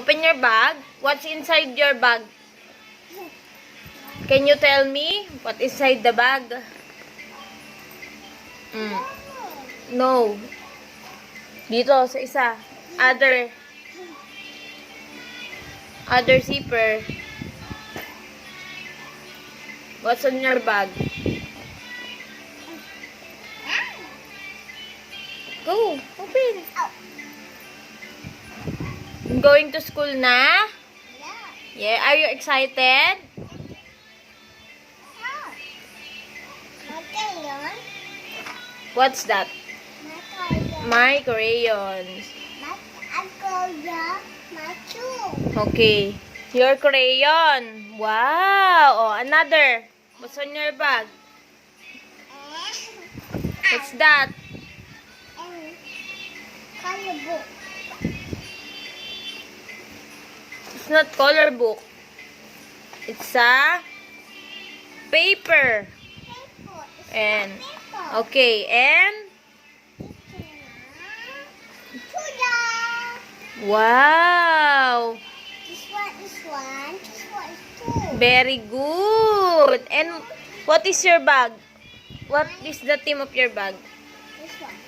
Open your bag. What's inside your bag? Can you tell me what is inside the bag? No. Dito, sa isa. Other zipper. What's on your bag? Go, open. Going to school na? Yeah. Are you excited? What's that? My crayons. Okay. Your crayon. Wow. Oh, another. What's on your bag? What's that? Color book. It's not color book. It's a paper. And okay, and wow. This one is one. This one is two. Very good. And what is your bag? What is the theme of your bag? This one.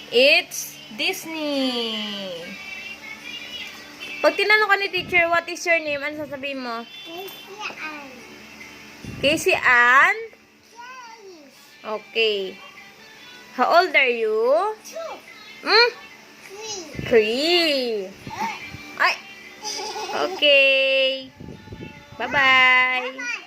It's Disney. Pag tinanong ka ni teacher, what is your name? Ano sasabihin mo? Casey Ann? Yes. Okay. How old are you? 2. 3. 3. Ay. Okay. Bye-bye. Bye.